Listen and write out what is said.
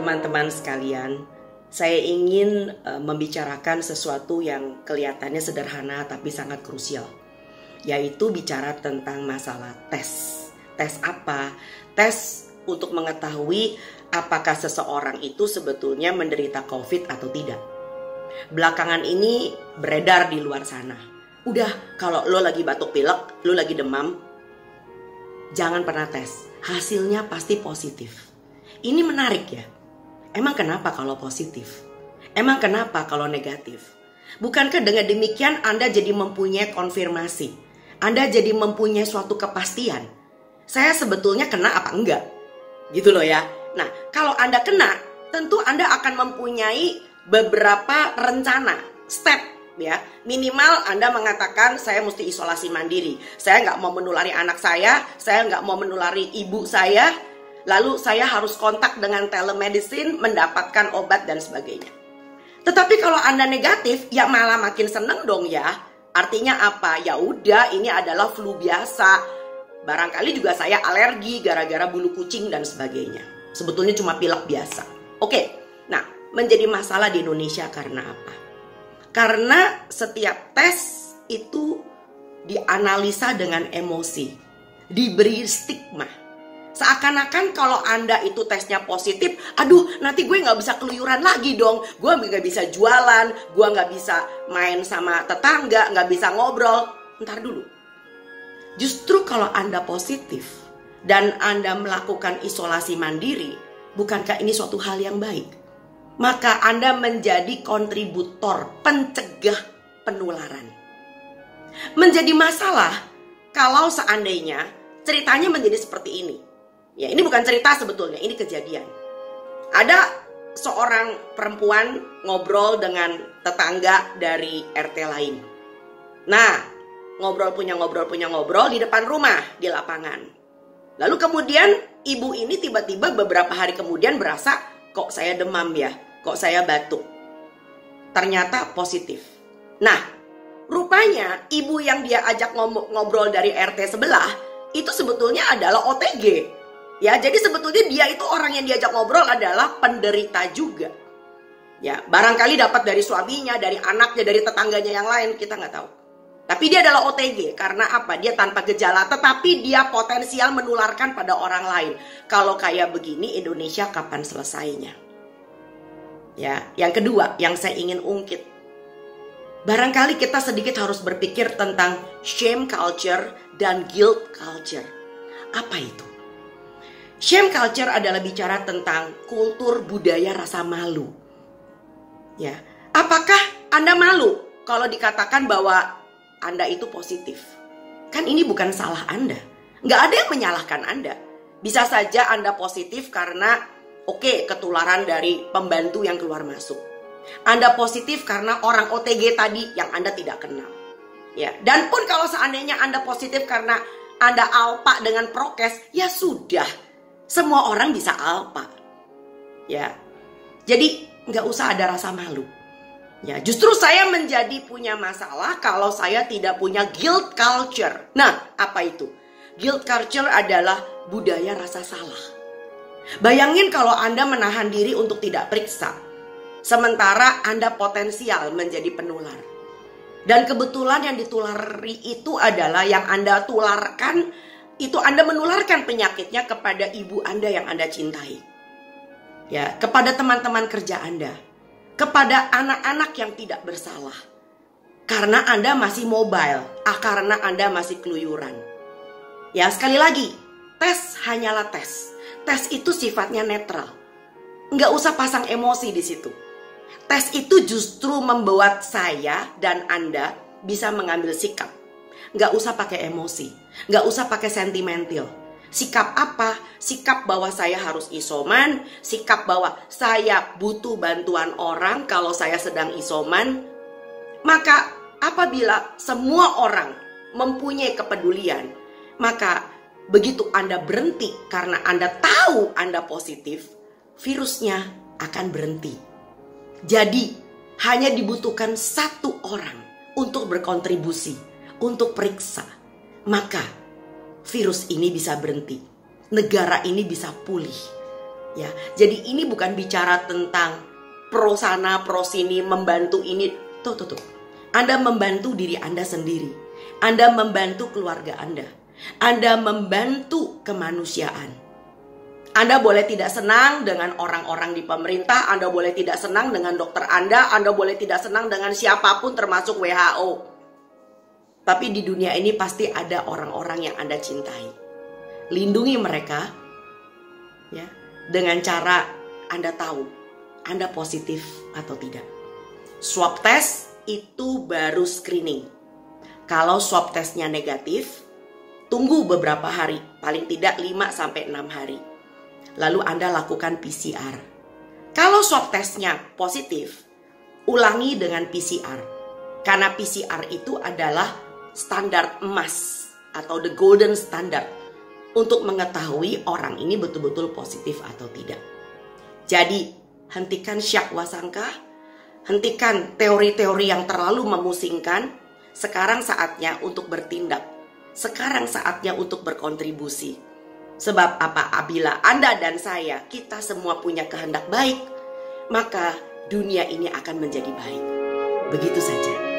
Teman-teman sekalian, saya ingin membicarakan sesuatu yang kelihatannya sederhana tapi sangat krusial, yaitu bicara tentang masalah tes. Tes apa? Tes untuk mengetahui apakah seseorang itu sebetulnya menderita COVID atau tidak. Belakangan ini beredar di luar sana. Udah, kalau lo lagi batuk pilek, lo lagi demam, jangan pernah tes. Hasilnya pasti positif. Ini menarik ya. Emang kenapa kalau positif? Emang kenapa kalau negatif? Bukankah dengan demikian Anda jadi mempunyai konfirmasi? Anda jadi mempunyai suatu kepastian. Saya sebetulnya kena apa enggak? Gitu loh ya. Nah, kalau Anda kena, tentu Anda akan mempunyai beberapa rencana, step ya. Minimal Anda mengatakan saya mesti isolasi mandiri. Saya nggak mau menulari anak saya nggak mau menulari ibu saya. Lalu saya harus kontak dengan telemedicine, mendapatkan obat dan sebagainya. Tetapi kalau Anda negatif, ya malah makin seneng dong ya. Artinya apa? Ya udah, ini adalah flu biasa. Barangkali juga saya alergi gara-gara bulu kucing dan sebagainya. Sebetulnya cuma pilek biasa. Oke, nah menjadi masalah di Indonesia karena apa? Karena setiap tes itu dianalisa dengan emosi, diberi stigma. Seakan-akan kalau Anda itu tesnya positif, aduh nanti gue gak bisa keluyuran lagi dong. Gue gak bisa jualan, gue gak bisa main sama tetangga, gak bisa ngobrol. Ntar dulu. Justru kalau Anda positif dan Anda melakukan isolasi mandiri, bukankah ini suatu hal yang baik? Maka Anda menjadi kontributor pencegah penularan. Menjadi masalah kalau seandainya ceritanya menjadi seperti ini. Ya, ini bukan cerita sebetulnya, ini kejadian. Ada seorang perempuan ngobrol dengan tetangga dari RT lain. Nah, ngobrol punya ngobrol di depan rumah, di lapangan. Lalu kemudian ibu ini tiba-tiba beberapa hari kemudian berasa, kok saya demam ya, kok saya batuk. Ternyata positif. Nah, rupanya ibu yang dia ajak ngobrol dari RT sebelah, itu sebetulnya adalah OTG. Ya, jadi sebetulnya dia itu orang yang diajak ngobrol adalah penderita juga. Ya, barangkali dapat dari suaminya, dari anaknya, dari tetangganya yang lain, kita nggak tahu. Tapi dia adalah OTG, karena apa? Dia tanpa gejala, tetapi dia potensial menularkan pada orang lain. Kalau kayak begini, Indonesia kapan selesainya? Ya, yang kedua, yang saya ingin ungkit. Barangkali kita sedikit harus berpikir tentang shame culture dan guilt culture. Apa itu? Shame culture adalah bicara tentang kultur budaya rasa malu. Ya, apakah Anda malu kalau dikatakan bahwa Anda itu positif? Kan ini bukan salah Anda. Nggak ada yang menyalahkan Anda. Bisa saja Anda positif karena ketularan dari pembantu yang keluar masuk. Anda positif karena orang OTG tadi yang Anda tidak kenal. Ya, dan pun kalau seandainya Anda positif karena Anda alpa dengan prokes, ya sudah. Semua orang bisa alpa. Ya. Jadi nggak usah ada rasa malu. Ya, justru saya menjadi punya masalah kalau saya tidak punya guilt culture. Nah, apa itu? Guilt culture adalah budaya rasa salah. Bayangin kalau Anda menahan diri untuk tidak periksa, sementara Anda potensial menjadi penular. Dan kebetulan yang ditulari itu adalah yang Anda tularkan, itu Anda menularkan penyakitnya kepada ibu Anda yang Anda cintai. Ya, kepada teman-teman kerja Anda, kepada anak-anak yang tidak bersalah. Karena Anda masih mobile, karena Anda masih keluyuran. Ya, sekali lagi, tes hanyalah tes. Tes itu sifatnya netral. Nggak usah pasang emosi di situ. Tes itu justru membuat saya dan Anda bisa mengambil sikap. Nggak usah pakai emosi, nggak usah pakai sentimental. Sikap apa? Sikap bahwa saya harus isoman, sikap bahwa saya butuh bantuan orang kalau saya sedang isoman. Maka apabila semua orang mempunyai kepedulian, maka begitu Anda berhenti karena Anda tahu Anda positif, virusnya akan berhenti. Jadi hanya dibutuhkan satu orang untuk berkontribusi, untuk periksa, maka virus ini bisa berhenti. Negara ini bisa pulih. Ya, jadi ini bukan bicara tentang pro sana, pro sini, membantu ini. Tuh. Anda membantu diri Anda sendiri. Anda membantu keluarga Anda. Anda membantu kemanusiaan. Anda boleh tidak senang dengan orang-orang di pemerintah, Anda boleh tidak senang dengan dokter Anda boleh tidak senang dengan siapapun termasuk WHO. Tapi di dunia ini pasti ada orang-orang yang Anda cintai. Lindungi mereka ya, dengan cara Anda tahu Anda positif atau tidak. Swab test itu baru screening. Kalau swab testnya negatif, tunggu beberapa hari, paling tidak 5-6 hari. Lalu Anda lakukan PCR. Kalau swab testnya positif, ulangi dengan PCR. Karena PCR itu adalah standar emas atau the golden standard untuk mengetahui orang ini betul-betul positif atau tidak. Jadi, hentikan syak wasangka, hentikan teori-teori yang terlalu memusingkan. Sekarang saatnya untuk bertindak. Sekarang saatnya untuk berkontribusi. Sebab apabila Anda dan saya, kita semua punya kehendak baik, maka dunia ini akan menjadi baik. Begitu saja.